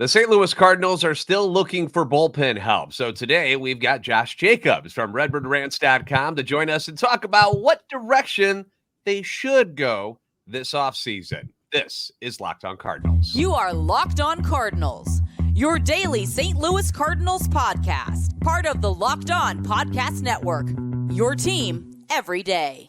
The St. Louis Cardinals are still looking for bullpen help. So today we've got Josh Jacobs from RedbirdRants.com to join us and talk about what direction they should go this offseason. This is Locked On Cardinals. You are Locked On Cardinals, your daily St. Louis Cardinals podcast, part of the Locked On Podcast Network, your team every day.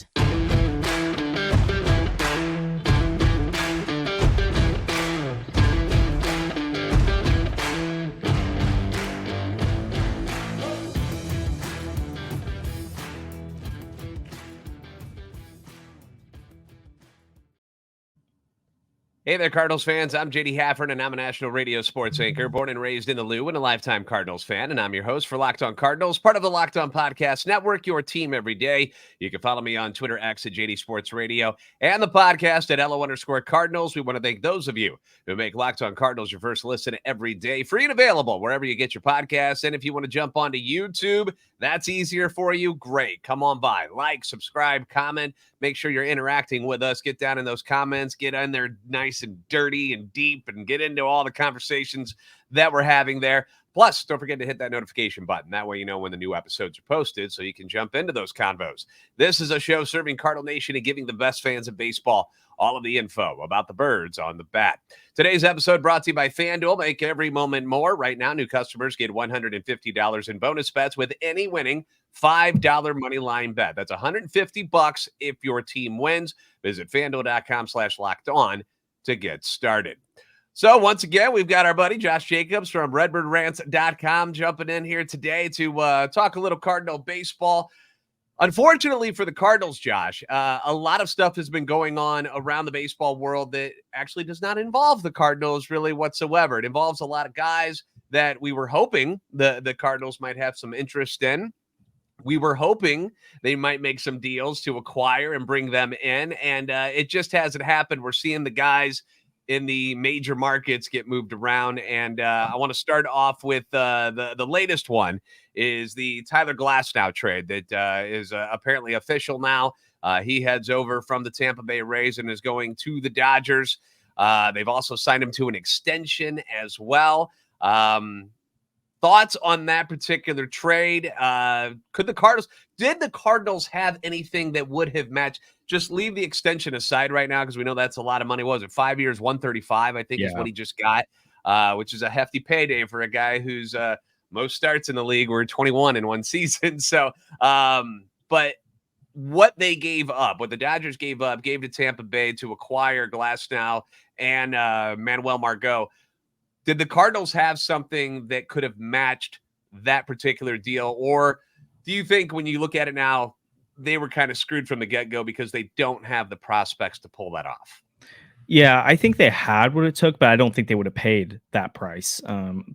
Hey there, Cardinals fans. I'm JD Haffern, and I'm a national radio sports anchor, born and raised in the Lou, and a lifetime Cardinals fan. And I'm your host for Locked On Cardinals, part of the Locked On Podcast Network, your team every day. You can follow me on Twitter, X at JD Sports Radio, and the podcast at LO_Cardinals. We want to thank those of you who make Locked On Cardinals your first listen every day, free and available wherever you get your podcasts. And if you want to jump onto YouTube, that's easier for you. Great. Come on by. Like, subscribe, comment. Make sure you're interacting with us. Get down in those comments. Get in there nice and dirty and deep and get into all the conversations that we're having there. Plus, don't forget to hit that notification button. That way you know when the new episodes are posted so you can jump into those convos. This is a show serving Cardinal Nation and giving the best fans of baseball all of the info about the birds on the bat. Today's episode brought to you by FanDuel. Make every moment more. Right now, new customers get $150 in bonus bets with any winning $5 moneyline bet. That's $150 if your team wins. Visit FanDuel.com/locked-on to get started. So once again, we've got our buddy Josh Jacobs from RedbirdRants.com jumping in here today to talk a little Cardinal baseball. Unfortunately for the Cardinals, Josh, a lot of stuff has been going on around the baseball world that actually does not involve the Cardinals really whatsoever. It involves a lot of guys that we were hoping the Cardinals might have some interest in. We were hoping they might make some deals to acquire and bring them in, and it just hasn't happened. We're seeing the guys in the major markets get moved around, and I want to start off with the latest one is the Tyler Glasnow trade that is apparently official now. He heads over from the Tampa Bay Rays and is going to the Dodgers. They've also signed him to an extension as well. Thoughts on that particular trade? Did the Cardinals have anything that would have matched? Just leave the extension aside right now because we know that's a lot of money. What was it, 5 years, 135, I think is what he just got, which is a hefty payday for a guy who's most starts in the league were 21 in one season. So, but what they gave up, what the Dodgers gave to Tampa Bay to acquire Glasnow and Manuel Margot. Did the Cardinals have something that could have matched that particular deal? Or do you think when you look at it now, they were kind of screwed from the get-go because they don't have the prospects to pull that off? Yeah, I think they had what it took, but I don't think they would have paid that price.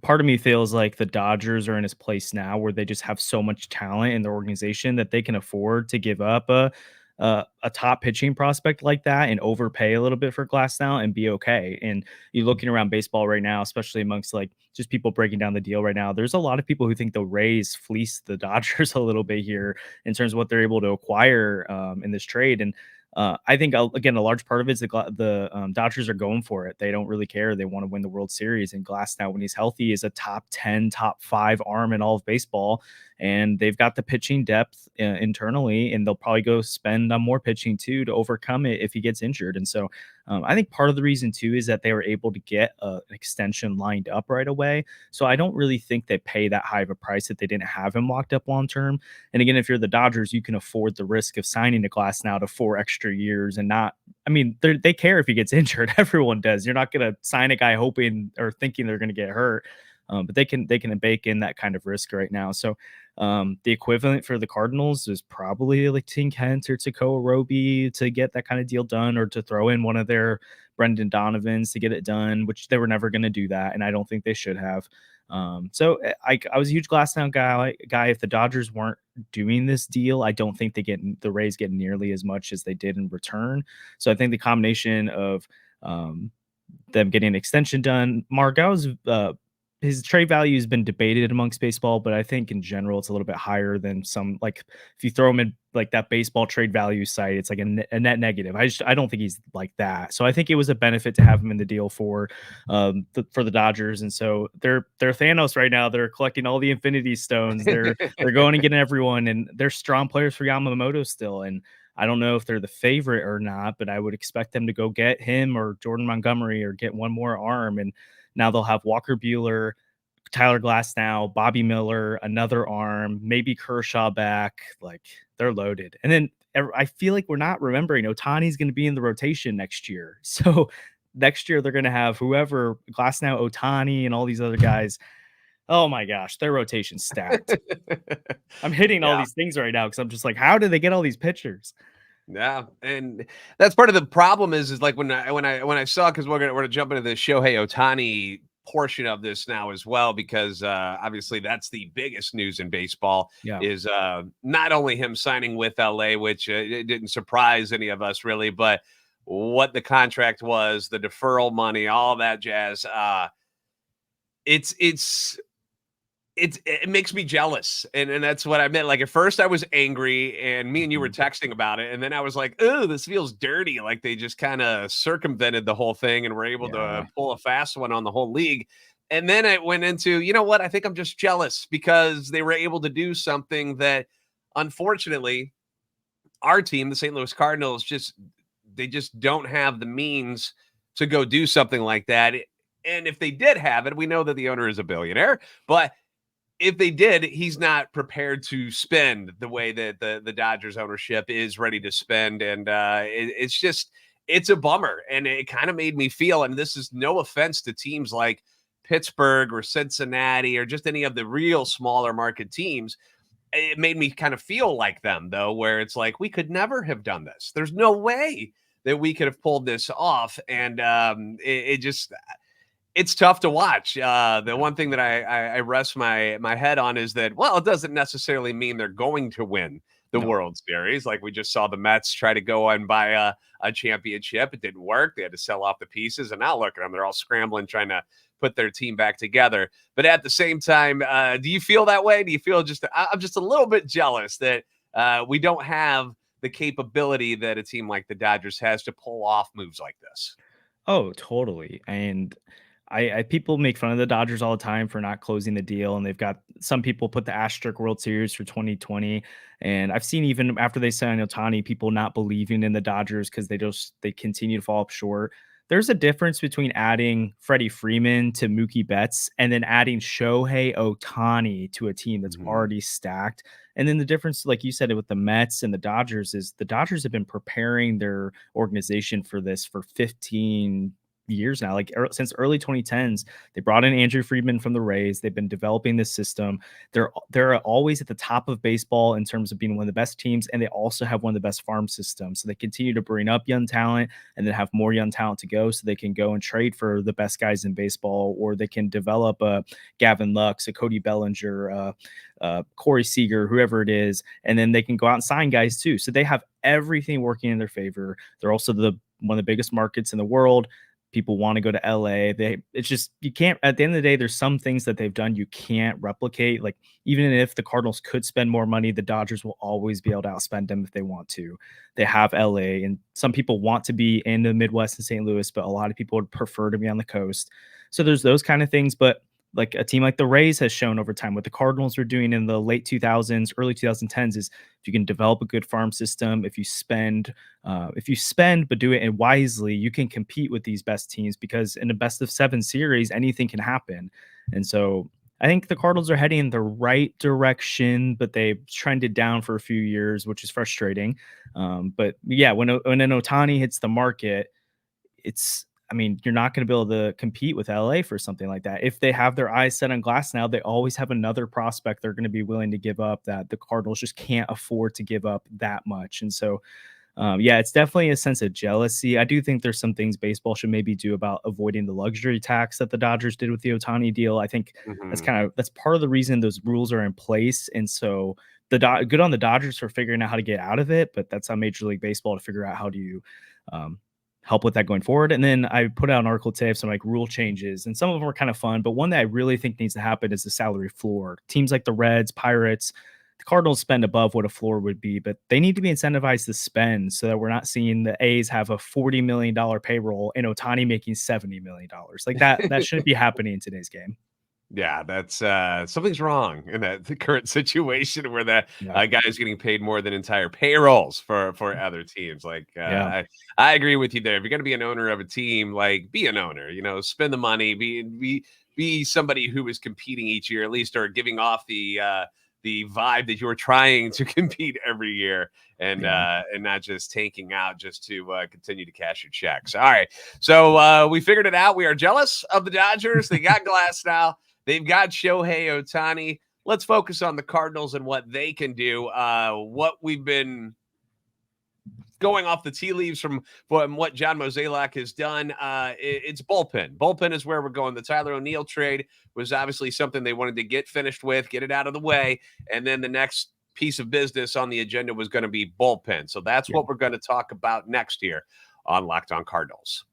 Part of me feels like the Dodgers are in this place now where they just have so much talent in their organization that they can afford to give up a top pitching prospect like that and overpay a little bit for Glasnow and be okay. And you're looking around baseball right now, especially amongst like just people breaking down the deal right now. There's a lot of people who think the Rays fleeced the Dodgers a little bit here in terms of what they're able to acquire in this trade. And I think, again, a large part of it is the Dodgers are going for it. They don't really care. They want to win the World Series. And Glasnow, when he's healthy, is a top 10, top 5 arm in all of baseball. And they've got the pitching depth internally, and they'll probably go spend on more pitching too to overcome it if he gets injured. And so I think part of the reason too is that they were able to get an extension lined up right away. So I don't really think they pay that high of a price if they didn't have him locked up long term. And again, if you're the Dodgers, you can afford the risk of signing a Glasnow to 4 extra years and not. I mean, they care if he gets injured. Everyone does. You're not going to sign a guy hoping or thinking they're going to get hurt. But they can bake in that kind of risk right now. So the equivalent for the Cardinals is probably like Tink Hent or Tekoa Roby to get that kind of deal done, or to throw in one of their Brendan Donovans to get it done, which they were never going to do that, and I don't think they should have. So I was a huge Glasnow guy. If the Dodgers weren't doing this deal, I don't think the Rays get nearly as much as they did in return. So I think the combination of them getting an extension done, Margot's his trade value has been debated amongst baseball, but I think in general it's a little bit higher than some. Like if you throw him in like that baseball trade value site, it's like a net negative. I don't think he's like that. So I think it was a benefit to have him in the deal for the Dodgers. And so they're Thanos right now. They're collecting all the Infinity Stones. They're going and getting everyone, and they're strong players for Yamamoto still. And I don't know if they're the favorite or not, but I would expect them to go get him or Jordan Montgomery or get one more arm. And now they'll have Walker Buehler, Tyler Glasnow, Bobby Miller, another arm, maybe Kershaw back. Like they're loaded. And then I feel like we're not remembering Ohtani's going to be in the rotation next year. So next year they're going to have whoever, Glasnow, Ohtani, and all these other guys. Oh my gosh, their rotation's stacked. I'm hitting all these things right now because I'm just like, how did they get all these pitchers? Yeah, and that's part of the problem is like when I saw, because we're gonna jump into the Shohei Otani portion of this now as well, because obviously that's the biggest news in baseball. Yeah. Is not only him signing with LA, which it didn't surprise any of us really, but what the contract was, the deferral money, all that jazz. It makes me jealous. And that's what I meant. Like at first I was angry and me and you were texting about it. And then I was like, oh, this feels dirty. Like they just kind of circumvented the whole thing and were able to pull a fast one on the whole league. And then it went into, you know what? I think I'm just jealous because they were able to do something that unfortunately our team, the St. Louis Cardinals, they just don't have the means to go do something like that. And if they did have it, we know that the owner is a billionaire, but if they did, he's not prepared to spend the way that the Dodgers ownership is ready to spend. And it's a bummer. And it kind of made me feel, and this is no offense to teams like Pittsburgh or Cincinnati or just any of the real smaller market teams. It made me kind of feel like them, though, where it's like, we could never have done this. There's no way that we could have pulled this off. And it's tough to watch. The one thing that I rest my head on is that, well, it doesn't necessarily mean they're going to win the World Series. Like we just saw the Mets try to go and buy a championship. It didn't work. They had to sell off the pieces. And now look at them. They're all scrambling, trying to put their team back together. But at the same time, do you feel that way? Do you feel I'm just a little bit jealous that we don't have the capability that a team like the Dodgers has to pull off moves like this? Oh, totally. And I people make fun of the Dodgers all the time for not closing the deal, and they've got some people put the asterisk World Series for 2020, and I've seen even after they signed Ohtani, people not believing in the Dodgers because they continue to fall up short. There's a difference between adding Freddie Freeman to Mookie Betts and then adding Shohei Otani to a team that's already stacked. And then the difference, like you said, with the Mets and the Dodgers is the Dodgers have been preparing their organization for this for 15 years now, like since early 2010s. They brought in Andrew Friedman from the Rays. They've been developing this system. They're always at the top of baseball in terms of being one of the best teams, and they also have one of the best farm systems. So they continue to bring up young talent and then have more young talent to go, so they can go and trade for the best guys in baseball, or they can develop a Gavin Lux, a Cody Bellinger, Corey Seager, whoever it is, and then they can go out and sign guys too. So they have everything working in their favor. They're also one of the biggest markets in the world. People want to go to LA. It's just, you can't, at the end of the day, there's some things that they've done you can't replicate. Like even if the Cardinals could spend more money, the Dodgers will always be able to outspend them if they want to. They have LA, and some people want to be in the Midwest and St. Louis, but a lot of people would prefer to be on the coast. So there's those kind of things. But like a team like the Rays has shown over time, what the Cardinals were doing in the late 2000s, early 2010s, is if you can develop a good farm system, if you spend, but do it wisely, you can compete with these best teams, because in a best of 7 series, anything can happen. And so I think the Cardinals are heading in the right direction, but they've trended down for a few years, which is frustrating. But yeah, when an Ohtani hits the market, you're not going to be able to compete with LA for something like that. If they have their eyes set on Glasnow, they always have another prospect they're going to be willing to give up that the Cardinals just can't afford to give up that much. And so, it's definitely a sense of jealousy. I do think there's some things baseball should maybe do about avoiding the luxury tax that the Dodgers did with the Ohtani deal. I think that's part of the reason those rules are in place. And so good on the Dodgers for figuring out how to get out of it, but that's on Major League Baseball to figure out how help with that going forward. And then I put out an article today of some like rule changes, and some of them are kind of fun, but one that I really think needs to happen is the salary floor. Teams like the Reds, Pirates, the Cardinals spend above what a floor would be, but they need to be incentivized to spend so that we're not seeing the A's have a $40 million payroll and Ohtani making $70 million. Like that shouldn't be happening in today's game. Yeah, that's something's wrong in the current situation where that guy is getting paid more than entire payrolls for other teams. Like, I agree with you there. If you're going to be an owner of a team, like, be an owner. Spend the money. Be somebody who is competing each year, at least, or giving off the vibe that you're trying to compete every year, and not just tanking out just to continue to cash your checks. All right, so we figured it out. We are jealous of the Dodgers. They got Glasnow. They've got Shohei Otani. Let's focus on the Cardinals and what they can do. What we've been going off the tea leaves from what John Mozeliak has done, it's bullpen. Bullpen is where we're going. The Tyler O'Neill trade was obviously something they wanted to get finished with, get it out of the way, and then the next piece of business on the agenda was going to be bullpen. So that's what we're going to talk about next year on Locked On Cardinals.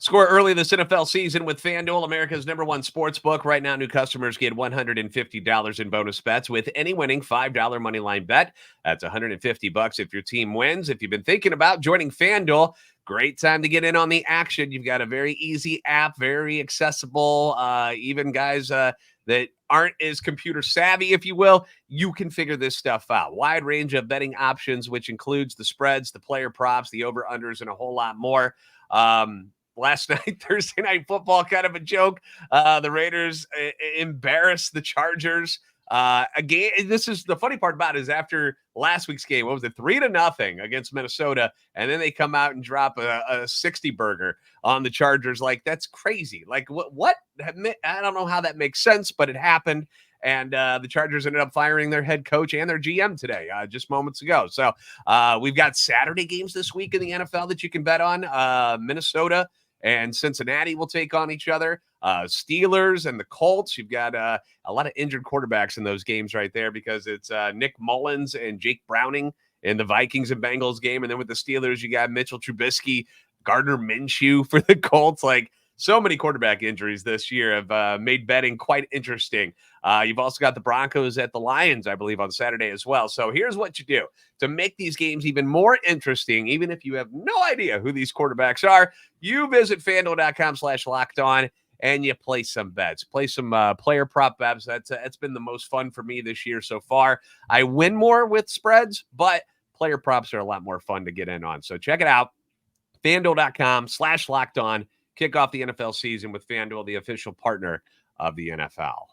Score early this NFL season with FanDuel, America's #1 sportsbook. Right now, new customers get $150 in bonus bets with any winning $5 moneyline bet. That's $150 if your team wins. If you've been thinking about joining FanDuel, great time to get in on the action. You've got a very easy app, very accessible. Even guys that aren't as computer savvy, if you will, you can figure this stuff out. Wide range of betting options, which includes the spreads, the player props, the over-unders, and a whole lot more. Last night, Thursday Night Football, kind of a joke. The Raiders embarrassed the Chargers. Again, this is the funny part about it is after last week's game, what was it, 3-0 against Minnesota, and then they come out and drop a 60 burger on the Chargers. Like, that's crazy. Like, what? I don't know how that makes sense, but it happened. And the Chargers ended up firing their head coach and their GM today, just moments ago. So we've got Saturday games this week in the NFL that you can bet on. Minnesota and Cincinnati will take on each other. Steelers and the Colts. You've got a lot of injured quarterbacks in those games right there because it's Nick Mullins and Jake Browning in the Vikings and Bengals game. And then with the Steelers, you got Mitchell Trubisky, Gardner Minshew for the Colts. Like, so many quarterback injuries this year have made betting quite interesting. You've also got the Broncos at the Lions, I believe, on Saturday as well. So here's what you do to make these games even more interesting, even if you have no idea who these quarterbacks are. You visit FanDuel.com/lockedon and you play some bets. Play some player prop bets. That's been the most fun for me this year so far. I win more with spreads, but player props are a lot more fun to get in on. So check it out. FanDuel.com/lockedon. Kick off the NFL season with FanDuel, the official partner of the NFL.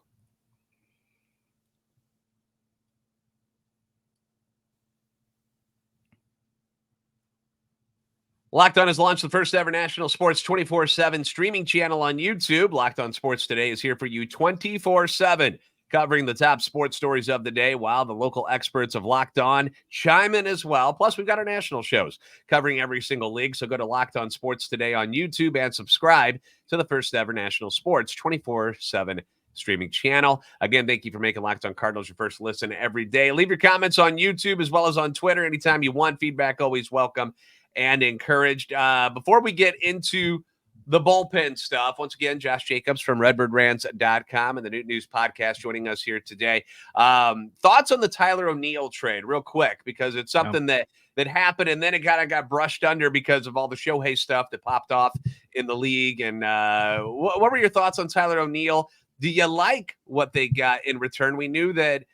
Locked On has launched the first ever national sports 24/7 streaming channel on YouTube. Locked On Sports Today is here for you 24/7, covering the top sports stories of the day while the local experts of Locked On chime in as well. Plus, we've got our national shows covering every single league. So go to Locked On Sports Today on YouTube and subscribe to the first ever national sports 24/7 streaming channel. Again, thank you for making Locked On Cardinals your first listen every day. Leave your comments on YouTube as well as on Twitter anytime you want. Feedback always welcome and encouraged. Before we get into the bullpen stuff, once again, Josh Jacobs from RedbirdRants.com and the Noot News Podcast joining us here today. Thoughts on the Tyler O'Neill trade real quick, because it's something that happened and then it kind of got brushed under because of all the Shohei stuff that popped off in the league. And what were your thoughts on Tyler O'Neill? Do you like what they got in return? We knew that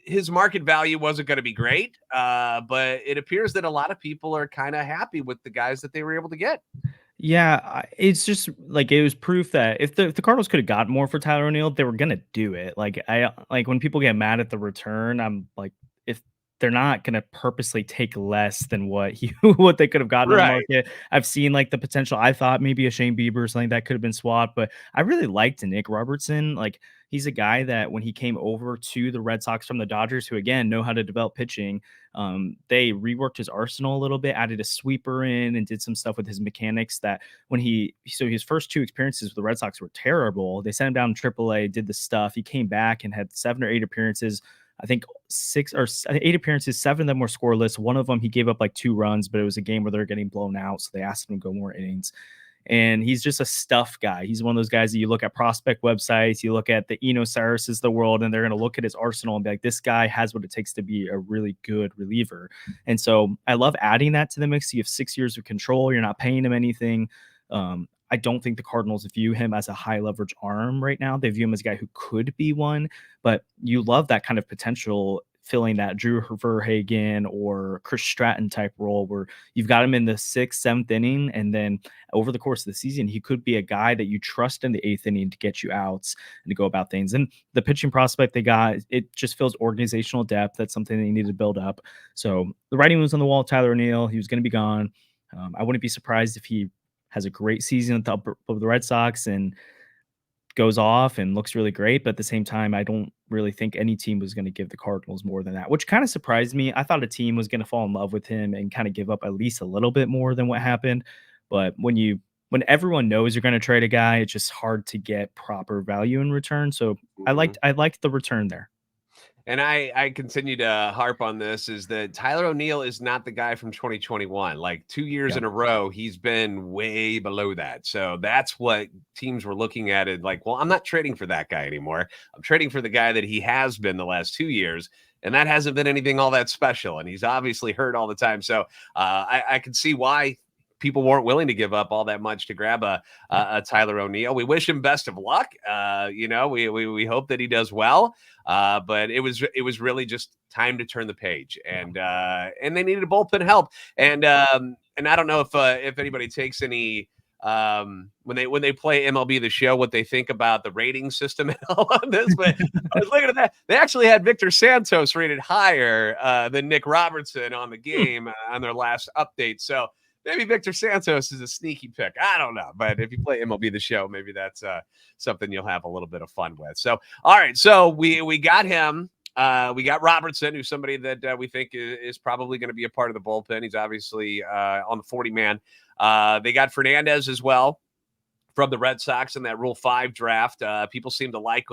his market value wasn't going to be great, but it appears that a lot of people are kind of happy with the guys that they were able to get. Yeah, it's just like it was proof that if the Cardinals could have got more for Tyler O'Neill, they were gonna do it. Like when people get mad at the return, I'm like, if they're not gonna purposely take less than what what they could have gotten in the market. I've seen like the potential. I thought maybe a Shane Bieber or something that could have been swapped, but I really liked Nick Robertson. Like, he's a guy that when he came over to the Red Sox from the Dodgers, who again know how to develop pitching, they reworked his arsenal a little bit, added a sweeper in, and did some stuff with his mechanics that his first two experiences with the Red Sox were terrible. They sent him down to AAA, did the stuff. He came back and had 7 or 8 appearances. I think 8 appearances, 7 of them were scoreless. One of them, he gave up like 2 runs, but it was a game where they're getting blown out. So they asked him to go more innings. And he's just a stuff guy. He's one of those guys that you look at prospect websites, you look at the Eno Cyrus's of the world, and they're going to look at his arsenal and be like, this guy has what it takes to be a really good reliever. And so I love adding that to the mix. You have 6 years of control. You're not paying him anything. I don't think the Cardinals view him as a high leverage arm right now. They view him as a guy who could be one, but you love that kind of potential filling that Drew Verhagen or Chris Stratton type role where you've got him in the 6th, 7th inning. And then over the course of the season, he could be a guy that you trust in the 8th inning to get you outs and to go about things. And the pitching prospect they got, it just feels organizational depth. That's something they need to build up. So the writing was on the wall. Tyler O'Neill, he was going to be gone. I wouldn't be surprised if he has a great season at the upper of the Red Sox and goes off and looks really great. But at the same time, I don't really think any team was going to give the Cardinals more than that, which kind of surprised me. I thought a team was going to fall in love with him and kind of give up at least a little bit more than what happened. But when everyone knows you're going to trade a guy, it's just hard to get proper value in return. So I liked the return there. And I continue to harp on this is that Tyler O'Neill is not the guy from 2021. Like 2 years in a row, he's been way below that. So that's what teams were looking at it like, well, I'm not trading for that guy anymore. I'm trading for the guy that he has been the last 2 years. And that hasn't been anything all that special. And he's obviously hurt all the time. So I can see why people weren't willing to give up all that much to grab a Tyler O'Neill. We wish him best of luck. We hope that he does well. But it was really just time to turn the page, and they needed a bullpen help. And I don't know if anybody takes any when they play MLB The Show, what they think about the rating system and all of this. But I was looking at that. They actually had Victor Santos rated higher than Nick Robertson on the game on their last update. So maybe Victor Santos is a sneaky pick. I don't know. But if you play MLB The Show, maybe that's something you'll have a little bit of fun with. So, all right. So we got him. We got Robertson, who's somebody that we think is probably going to be a part of the bullpen. He's obviously on the 40-man. They got Fernandez as well from the Red Sox in that Rule 5 draft. People seem to like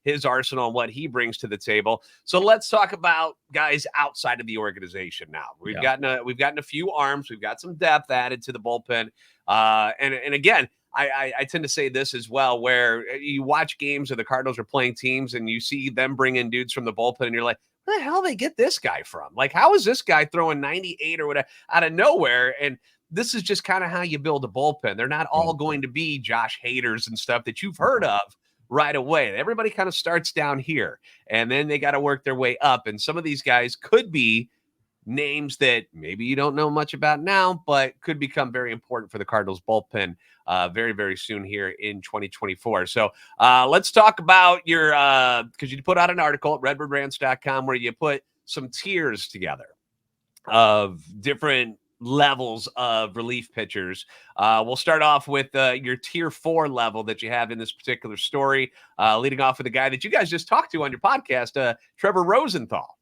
his arsenal and what he brings to the table. So let's talk about guys outside of the organization now. We've gotten a few arms. We've got some depth added to the bullpen. And again, I tend to say this as well, where you watch games of the Cardinals are playing teams and you see them bring in dudes from the bullpen and you're like, where the hell did they get this guy from? Like, how is this guy throwing 98 or whatever out of nowhere? And this is just kind of how you build a bullpen. They're not all going to be Josh Haders and stuff that you've heard of right away. Everybody kind of starts down here, and then they got to work their way up. And some of these guys could be names that maybe you don't know much about now, but could become very important for the Cardinals bullpen very, very soon here in 2024. So let's talk about your because you put out an article at redbirdrans.com where you put some tiers together of different levels of relief pitchers. We'll start off with your tier 4 level that you have in this particular story, leading off with a guy that you guys just talked to on your podcast, Trevor Rosenthal.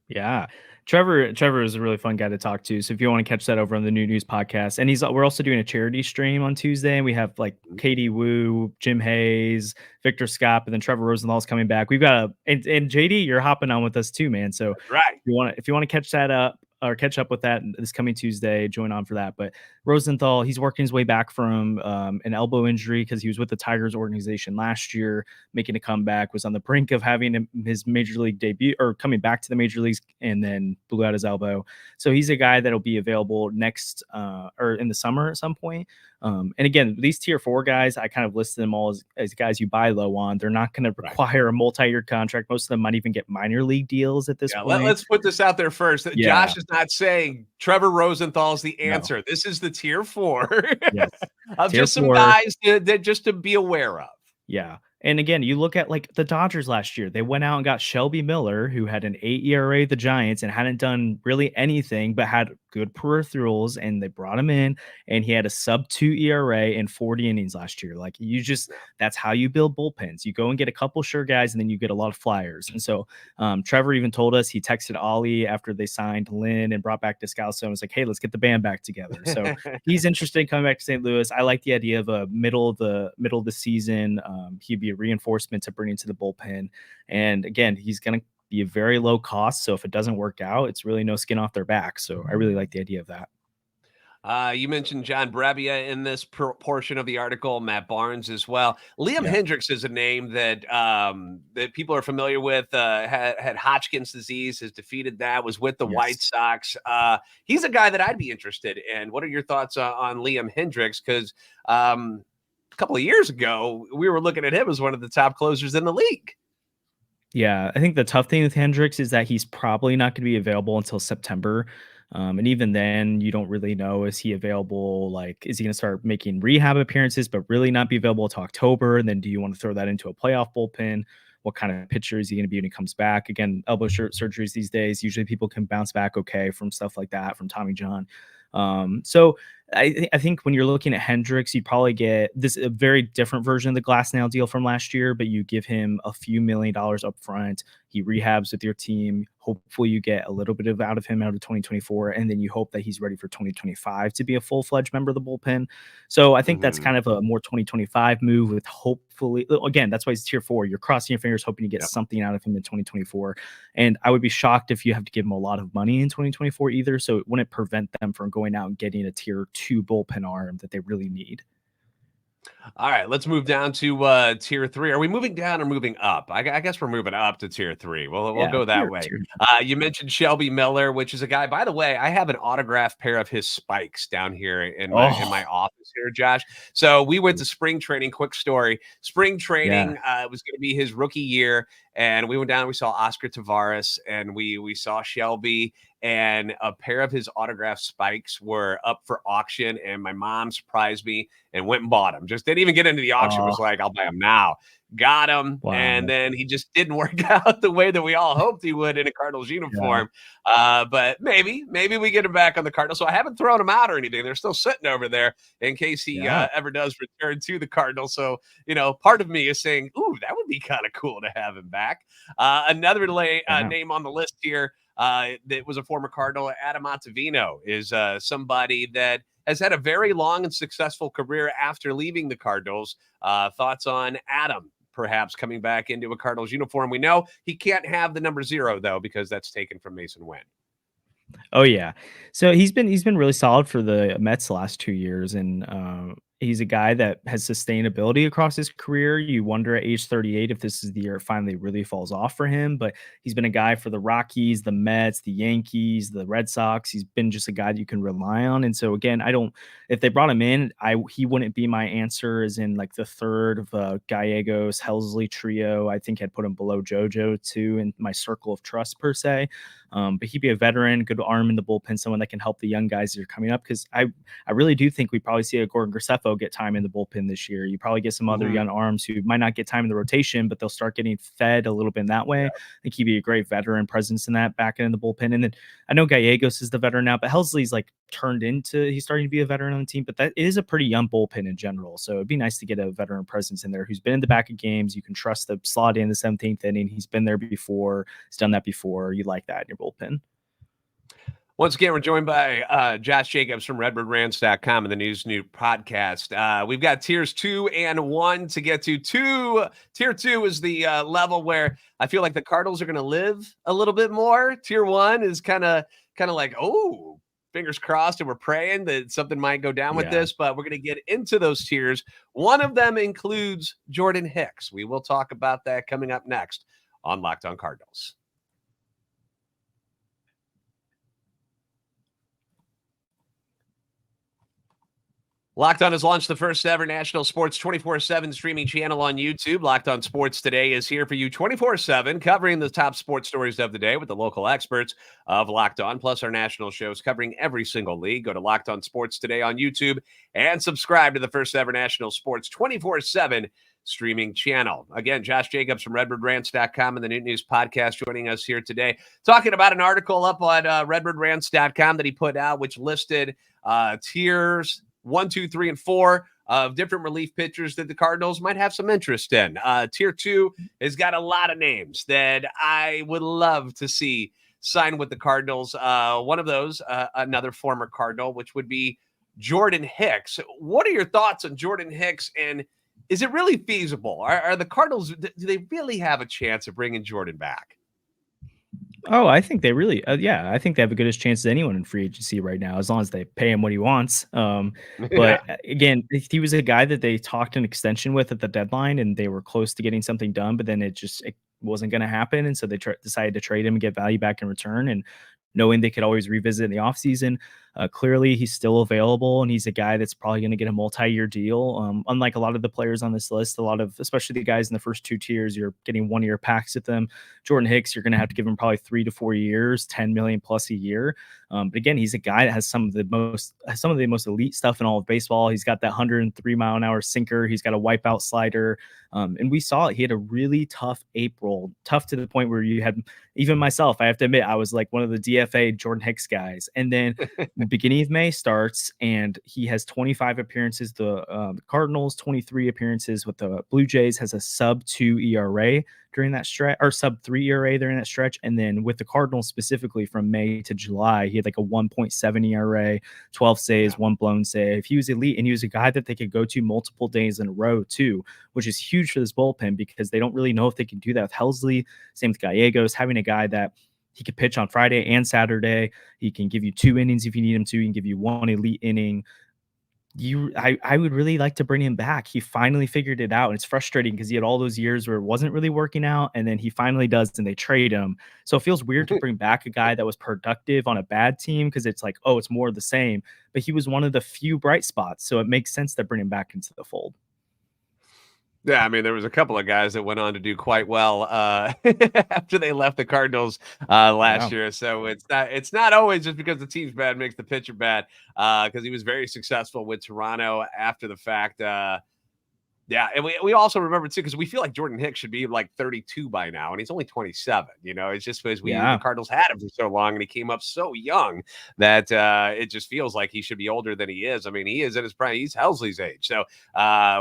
Yeah. Trevor is a really fun guy to talk to. So if you want to catch that over on the New News podcast, and we're also doing a charity stream on Tuesday, and we have like Katie Wu, Jim Hayes, Victor Scott, and then Trevor Rosenthal's coming back. We've got and JD, you're hopping on with us too, man. So right. If you want to catch that up or catch up with that this coming Tuesday, join on for that. But Rosenthal, he's working his way back from an elbow injury because he was with the Tigers organization last year, making a comeback, was on the brink of having his major league debut or coming back to the major leagues, and then blew out his elbow. So he's a guy that'll be available next or in the summer at some point. And again, these tier 4 guys, I kind of listed them all as guys you buy low on. They're not going to require a multi-year contract. Most of them might even get minor league deals at this point. Let's put this out there first. Yeah. Josh is not saying Trevor Rosenthal is the answer. No. This is the tier 4 of tier just 4. Some guys that just to be aware of. Yeah. And again, you look at like the Dodgers last year, they went out and got Shelby Miller, who had an 8 ERA at the Giants and hadn't done really anything, but had good peripherals, and they brought him in, and he had a sub 2 ERA in 40 innings last year. Like that's how you build bullpens. You go and get a couple sure guys, and then you get a lot of flyers. And so Trevor even told us, he texted Ollie after they signed Lynn and brought back Descalso and was like, hey, let's get the band back together. So he's interested in coming back to St. Louis. I like the idea of a middle of the season. He'd be a reinforcement to bring into the bullpen. And again, he's going to be a very low cost. So if it doesn't work out, it's really no skin off their back. So I really like the idea of that. You mentioned John Brebbia in this portion of the article, Matt Barnes as well. Liam Yeah. Hendricks is a name that that people are familiar with. Had Hodgkin's disease, has defeated that. Was with the White Sox. He's a guy that I'd be interested in. What are your thoughts on Liam Hendricks? Because a couple of years ago, we were looking at him as one of the top closers in the league. Yeah, I think the tough thing with Hendricks is that he's probably not going to be available until September. And even then, you don't really know, is he available? Like, is he going to start making rehab appearances, but really not be available until October? And then do you want to throw that into a playoff bullpen? What kind of pitcher is he going to be when he comes back? Again, elbow surgeries these days, usually people can bounce back okay from stuff like that, from Tommy John. So I think when you're looking at Hendricks, you probably get a very different version of the Glasnow deal from last year, but you give him a few $1 million up front. He rehabs with your team. Hopefully you get a little bit out of him out of 2024. And then you hope that he's ready for 2025 to be a full-fledged member of the bullpen. So I think that's kind of a more 2025 move with hopefully, again, that's why he's tier 4. You're crossing your fingers, hoping you get something out of him in 2024. And I would be shocked if you have to give him a lot of money in 2024 either. So it wouldn't prevent them from going out and getting a tier 2 bullpen arm that they really need. All right, let's move down to tier 3. Are we moving down or moving up? I guess we're moving up to tier 3. We'll go that way. You mentioned Shelby Miller, which is a guy, by the way, I have an autographed pair of his spikes down here in my office here, Josh. So we went to spring training. Quick story. Spring training was going to be his rookie year. And we went down, we saw Oscar Tavares, and we saw Shelby, and a pair of his autographed spikes were up for auction. And my mom surprised me and went and bought them. Just didn't even get into the auction. Was like, I'll buy them now. Got him. Wow. And then he just didn't work out the way that we all hoped he would in a Cardinals uniform. But maybe we get him back on the Cardinals. So I haven't thrown him out or anything. They're still sitting over there in case he ever does return to the Cardinals. So, part of me is saying, ooh, that would be kind of cool to have him back. Another name on the list here that was a former Cardinal, Adam Ottavino, is somebody that has had a very long and successful career after leaving the Cardinals. Thoughts on Adam perhaps coming back into a Cardinals uniform? We know he can't have the number 0 though, because that's taken from Mason Wynn. Oh yeah. So he's been really solid for the Mets the last 2 years. And he's a guy that has sustainability across his career. You wonder at age 38 if this is the year it finally really falls off for him. But he's been a guy for the Rockies, the Mets, the Yankees, the Red Sox. He's been just a guy that you can rely on. And so again, if they brought him in, he wouldn't be my answer as in like the third of Gallegos, Helsley trio. I think I'd put him below JoJo too in my circle of trust per se. But he'd be a veteran, good arm in the bullpen, someone that can help the young guys that are coming up. Because I really do think we probably see a Gordon Graceffo get time in the bullpen this year. You probably get some other young arms who might not get time in the rotation, but they'll start getting fed a little bit in that way. I think he'd be a great veteran presence in that back end of the bullpen. And then I know Gallegos is the veteran now, but Helsley's like he's starting to be a veteran on the team, but that is a pretty young bullpen in general. So it'd be nice to get a veteran presence in there who's been in the back of games. You can trust the slot in the 17th inning. He's been there before. He's done that before. You like that in your bullpen. Once again, we're joined by Josh Jacobs from RedbirdRants.com and the Noot podcast. We've got tiers 2 and 1 to get to. Tier 2 is the level where I feel like the Cardinals are going to live a little bit more. Tier 1 is kind of like, oh, fingers crossed, and we're praying that something might go down with this, but we're going to get into those tiers. One of them includes Jordan Hicks. We will talk about that coming up next on Locked On Cardinals. Locked On has launched the first ever national sports 24/7 streaming channel on YouTube. Locked On Sports Today is here for you 24/7, covering the top sports stories of the day with the local experts of Locked On, plus our national shows covering every single league. Go to Locked On Sports Today on YouTube and subscribe to the first ever national sports 24/7 streaming channel. Again, Josh Jacobs from RedbirdRants.com and the Noot News podcast joining us here today, talking about an article up on RedbirdRants.com that he put out, which listed tiers 1, 2, 3, and 4 of different relief pitchers that the Cardinals might have some interest in. Tier 2 has got a lot of names that I would love to see sign with the Cardinals. One of those, another former Cardinal, which would be Jordan Hicks. What are your thoughts on Jordan Hicks, and is it really feasible? Are the Cardinals, do they really have a chance of bringing Jordan back? Oh, I think they really, I think they have a good as chance as anyone in free agency right now, as long as they pay him what he wants. Yeah. Again, he was a guy that they talked an extension with at the deadline, and they were close to getting something done, but then it wasn't going to happen, and so they decided to trade him and get value back in return. And knowing they could always revisit in the offseason, clearly he's still available, and he's a guy that's probably going to get a multi-year deal. Unlike a lot of the players on this list, especially the guys in the first two tiers, you're getting 1 year packs with them. Jordan Hicks, you're going to have to give him probably 3 to 4 years, 10 million plus a year. But again, he's a guy that has some of the most elite stuff in all of baseball. He's got that 103-mile-an-hour sinker. He's got a wipeout slider. And we saw it. He had a really tough April, tough to the point where you had, even myself, I have to admit, I was like one of the DFA Jordan Hicks guys. And then the beginning of May starts, and he has 25 appearances. The Cardinals, 23 appearances with the Blue Jays, has a sub-2 ERA during that stretch, or sub-3 ERA during that stretch. And then with the Cardinals specifically from May to July, he had like a 1.7 ERA, 12 saves, one blown save. He was elite, and he was a guy that they could go to multiple days in a row too, which is huge for this bullpen because they don't really know if they can do that with Helsley. Same with Gallegos, having a guy that he could pitch on Friday and Saturday. He can give you 2 innings if you need him to. He can give you 1 elite inning. I would really like to bring him back. He finally figured it out. And it's frustrating because he had all those years where it wasn't really working out, and then he finally does, and they trade him. So it feels weird to bring back a guy that was productive on a bad team because it's like, oh, it's more of the same. But he was one of the few bright spots, so it makes sense to bring him back into the fold. Yeah, I mean, there was a couple of guys that went on to do quite well after they left the Cardinals last year. So it's not always just because the team's bad makes the pitcher bad, because he was very successful with Toronto after the fact. Yeah, and we also remember too, because we feel like Jordan Hicks should be like 32 by now, and he's only 27. It's just because the Cardinals had him for so long, and he came up so young that it just feels like he should be older than he is. I mean, he is in his prime; he's Helsley's age. So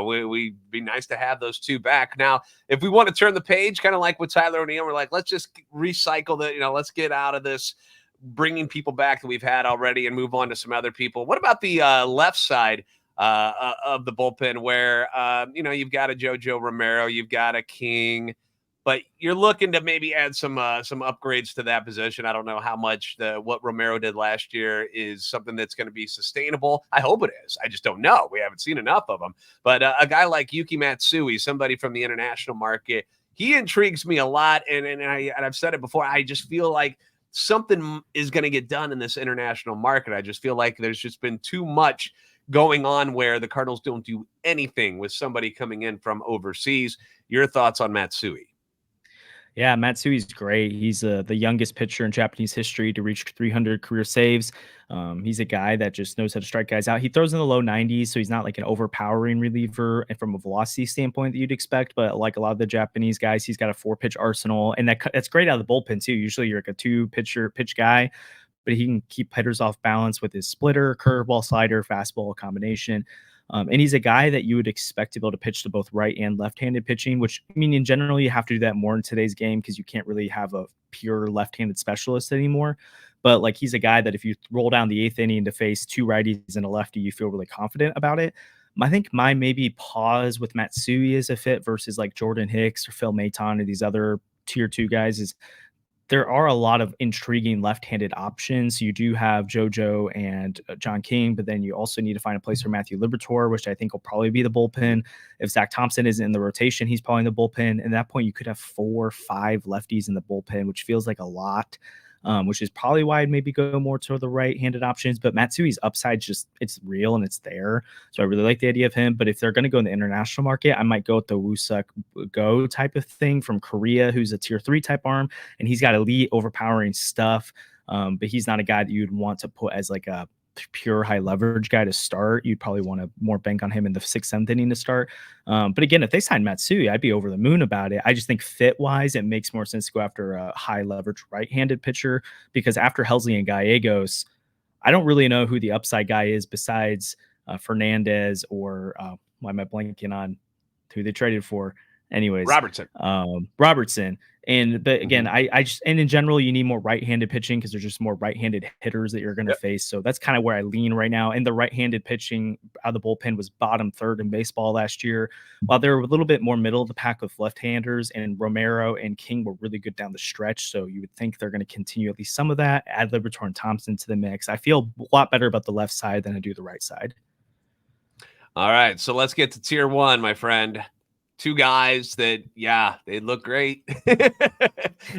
we'd be nice to have those two back. Now, if we want to turn the page, kind of like with Tyler O'Neill, we're like, let's just recycle the, let's get out of this bringing people back that we've had already and move on to some other people. What about the left side of the bullpen, where you've got a JoJo Romero, you've got a King, but you're looking to maybe add some upgrades to that position? I don't know how much what Romero did last year is something that's going to be sustainable. I hope it is. I just don't know. We haven't seen enough of them. But a guy like Yuki Matsui, somebody from the international market, he intrigues me a lot. And I've said it before. I just feel like something is going to get done in this international market. I just feel like there's just been too much going on where the Cardinals don't do anything with somebody coming in from overseas. Your thoughts on Matsui? Yeah, Matsui's great. He's the youngest pitcher in Japanese history to reach 300 career saves. He's a guy that just knows how to strike guys out. He throws in the low 90s, so he's not like an overpowering reliever and from a velocity standpoint that you'd expect. But like a lot of the Japanese guys, he's got a 4-pitch arsenal, and that's great out of the bullpen too. Usually you're like a 2-pitch guy, but he can keep hitters off balance with his splitter, curveball, slider, fastball combination. And he's a guy that you would expect to be able to pitch to both right and left-handed pitching, which, I mean, in general, you have to do that more in today's game because you can't really have a pure left-handed specialist anymore. But like, he's a guy that if you roll down the 8th inning to face 2 righties and a lefty, you feel really confident about it. I think my maybe pause with Matsui as a fit versus like Jordan Hicks or Phil Maton or these other tier 2 guys is there are a lot of intriguing left-handed options. You do have JoJo and John King, but then you also need to find a place for Matthew Liberatore, which I think will probably be the bullpen. If Zach Thompson isn't in the rotation, he's probably in the bullpen. And at that point, you could have 4 or 5 lefties in the bullpen, which feels like a lot, which is probably why I'd maybe go more to the right-handed options. But Matsui's upside, it's real and it's there. So I really like the idea of him. But if they're going to go in the international market, I might go with the Woo-Suk Go type of thing from Korea, who's a tier 3 type arm. And he's got elite overpowering stuff. But he's not a guy that you'd want to put as like a pure high leverage guy to start. You'd probably want to more bank on him in the 6th, 7th inning to start. But again, if they sign Matsui, I'd be over the moon about it. I just think fit wise, it makes more sense to go after a high leverage right-handed pitcher, because after Helsley and Gallegos, I don't really know who the upside guy is besides Fernandez or why am I blanking on who they traded for? Anyways, Robertson. Robertson. But again, I just, and in general, you need more right-handed pitching because there's just more right-handed hitters that you're going to face. So that's kind of where I lean right now. And the right-handed pitching out of the bullpen was bottom third in baseball last year, while they were a little bit more middle of the pack with left-handers, and Romero and King were really good down the stretch. So you would think they're going to continue at least some of that. Add Liberatore and Thompson to the mix. I feel a lot better about the left side than I do the right side. All right, so let's get to tier one, my friend. Two guys that, they look great.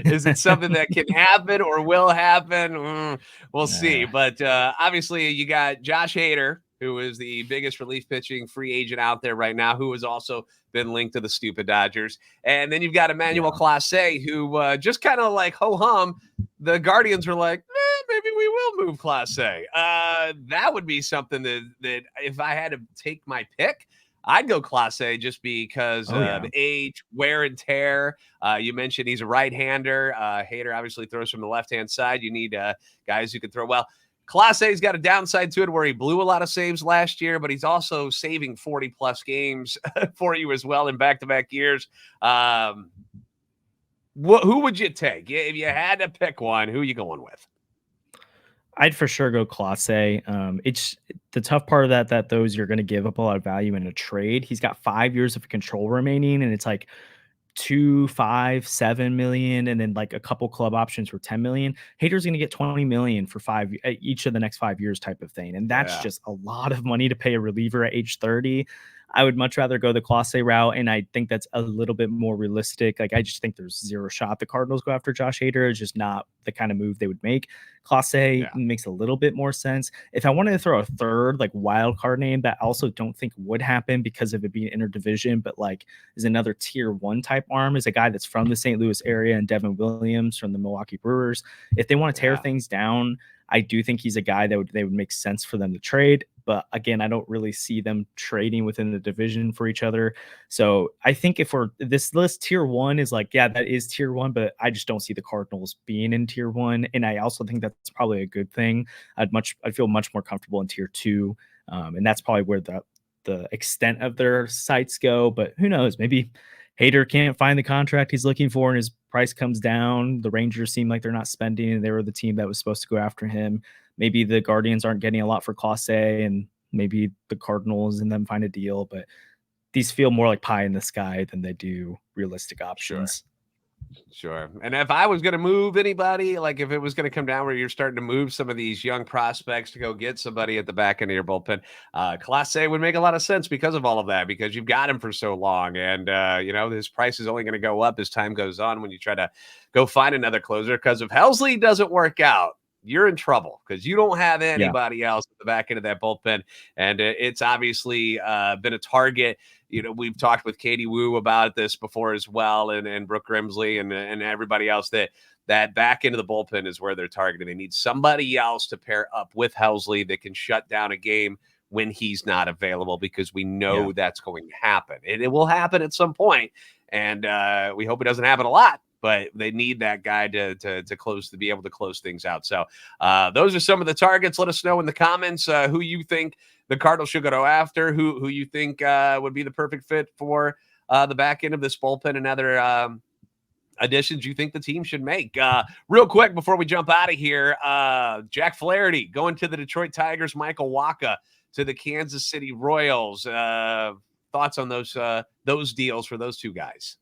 Is it something that can happen or will happen? We'll see. But obviously, you got Josh Hader, who is the biggest relief pitching free agent out there right now, who has also been linked to the stupid Dodgers. And then you've got Emmanuel Clase, who just kind of like ho-hum. The Guardians were like, maybe we will move Clase. That would be something that if I had to take my pick, I'd go Clase just because the age, wear and tear. You mentioned he's a right-hander. Hader obviously throws from the left-hand side. You need guys who can throw well. Clase's got a downside to it where he blew a lot of saves last year, but he's also saving 40-plus games for you as well in back-to-back years. Who would you take? If you had to pick one, who are you going with? I'd for sure go Clase. It's the tough part of that those you're going to give up a lot of value in a trade. He's got 5 years of control remaining, and it's like 2, 5, 7 million, and then like a couple club options for 10 million. Hader's going to get 20 million for each of the next 5 years type of thing. And that's just a lot of money to pay a reliever at age 30. I would much rather go the Clase route, and I think that's a little bit more realistic. Like, I just think there's zero shot the Cardinals go after Josh Hader. It's just not the kind of move they would make. Clase makes a little bit more sense. If I wanted to throw a third, like, wild card name that I also don't think would happen because of it being interdivision, but like is another tier one type arm, is a guy that's from the St. Louis area, and Devin Williams from the Milwaukee Brewers. If they want to tear things down, I do think he's a guy that they would make sense for them to trade. But again, I don't really see them trading within the division for each other. So I think if this list, tier one is like, that is tier one, but I just don't see the Cardinals being in tier one. And I also think that's probably a good thing. I'd feel much more comfortable in tier two. And that's probably where the extent of their sites go. But who knows? Maybe Hader can't find the contract he's looking for and his price comes down. The Rangers seem like they're not spending, and they were the team that was supposed to go after him. Maybe the Guardians aren't getting a lot for Clase, and maybe the Cardinals and them find a deal. But these feel more like pie in the sky than they do realistic options. Sure. And if I was going to move anybody, like if it was going to come down where you're starting to move some of these young prospects to go get somebody at the back end of your bullpen, Clase would make a lot of sense because of all of that, because you've got him for so long. And, his price is only going to go up as time goes on when you try to go find another closer. Because if Helsley doesn't work out, you're in trouble because you don't have anybody else at the back end of that bullpen. And it's obviously been a target. We've talked with Katie Wu about this before as well, and Brooke Grimsley and everybody else that back end of the bullpen is where they're targeting. They need somebody else to pair up with Helsley that can shut down a game when he's not available, because we know that's going to happen. And it will happen at some point, and we hope it doesn't happen a lot. But they need that guy to be able to close things out. So those are some of the targets. Let us know in the comments who you think the Cardinals should go after, who you think would be the perfect fit for the back end of this bullpen, and other additions you think the team should make. Real quick before we jump out of here, Jack Flaherty going to the Detroit Tigers, Michael Wacha to the Kansas City Royals. Thoughts on those deals for those two guys?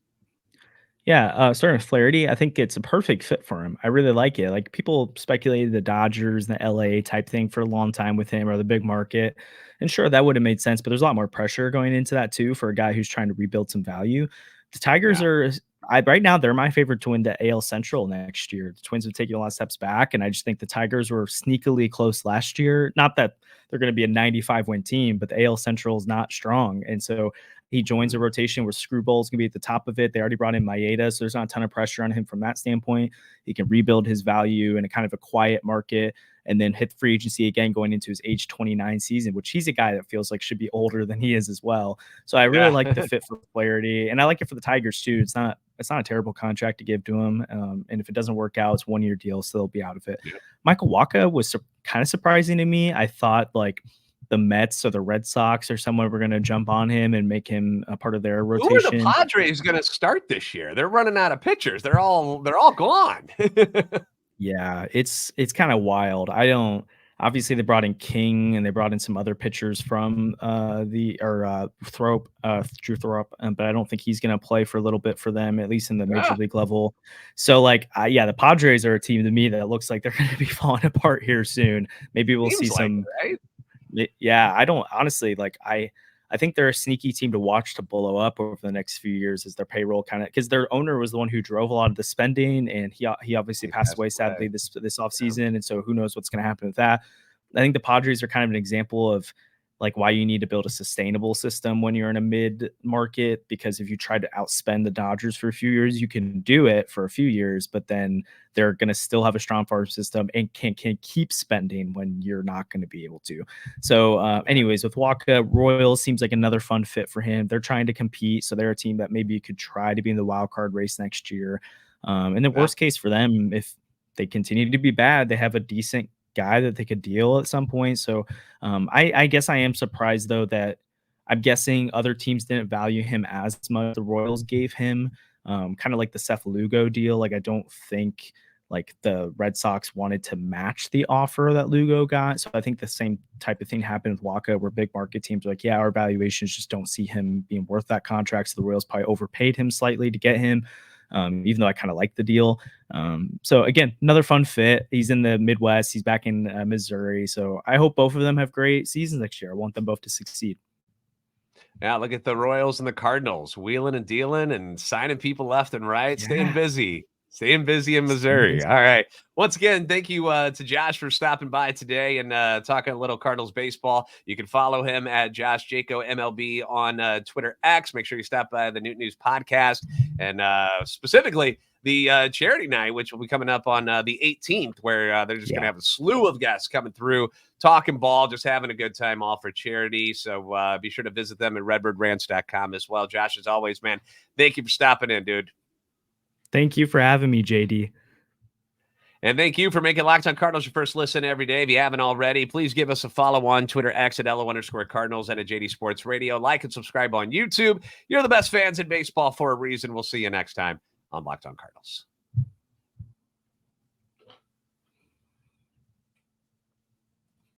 Yeah, starting with Flaherty, I think it's a perfect fit for him. I really like it. Like, people speculated the Dodgers and the LA type thing for a long time with him, or the big market. And sure, that would have made sense, but there's a lot more pressure going into that too for a guy who's trying to rebuild some value. The Tigers right now, they're my favorite to win the AL Central next year. The Twins have taken a lot of steps back, and I just think the Tigers were sneakily close last year. Not that they're going to be a 95-win team, but the AL Central is not strong. And so he joins a rotation where Screwball's going to be at the top of it. They already brought in Maeda, so there's not a ton of pressure on him from that standpoint. He can rebuild his value in a kind of a quiet market, and then hit free agency again going into his age 29 season, which he's a guy that feels like should be older than he is as well. So I really like the fit for Flaherty, and I like it for the Tigers too. It's not a terrible contract to give to him. And if it doesn't work out, it's 1 year deal, so they'll be out of it. Yeah. Michael Wacha was kind of surprising to me. I thought, like, the Mets or the Red Sox or someone were going to jump on him and make him a part of their Who are rotation. the Padres going to start this year? They're running out of pitchers. They're all gone. Yeah, it's kind of wild. Obviously they brought in King and they brought in some other pitchers from Drew Thorpe, but I don't think he's going to play for a little bit for them, at least in the major league level. So the Padres are a team to me that looks like they're going to be falling apart here soon. Maybe we'll see some. Right? Yeah, I don't honestly I think they're a sneaky team to watch to blow up over the next few years as their payroll because their owner was the one who drove a lot of the spending, and he obviously passed away sadly this offseason. And so who knows what's going to happen with that. I think the Padres are kind of an example of why you need to build a sustainable system when you're in a mid market, because if you try to outspend the Dodgers for a few years, you can do it for a few years, but then they're going to still have a strong farm system and can keep spending when you're not going to be able to. So anyways, with Wacha, Royals seems like another fun fit for him. They're trying to compete, so they're a team that maybe you could try to be in the wild card race next year. And the worst case for them, if they continue to be bad, they have a decent guy that they could deal at some point. So I guess I am surprised though that I'm guessing other teams didn't value him as much. The Royals gave him kind of like the Seth Lugo deal. I don't think the Red Sox wanted to match the offer that Lugo got. So I think the same type of thing happened with Wacha, where big market teams are our valuations just don't see him being worth that contract. So the Royals probably overpaid him slightly to get him. Even though I kind of like the deal. So again, another fun fit. He's in the Midwest. He's back in Missouri. So I hope both of them have great seasons next year. I want them both to succeed. Yeah, look at the Royals and the Cardinals, wheeling and dealing and signing people left and right, staying busy in Missouri. All right. Once again, thank you to Josh for stopping by today and talking a little Cardinals baseball. You can follow him at Josh Jaco MLB on Twitter X. Make sure you stop by the Noot News podcast and specifically the charity night, which will be coming up on the 18th, where they're just going to have a slew of guests coming through, talking ball, just having a good time, all for charity. So be sure to visit them at redbirdrans.com as well. Josh, as always, man, thank you for stopping in, dude. Thank you for having me, JD. And thank you for making Locked On Cardinals your first listen every day. If you haven't already, please give us a follow on Twitter X at @LO_Cardinals and at JD Sports Radio. Like and subscribe on YouTube. You're the best fans in baseball for a reason. We'll see you next time on Locked On Cardinals.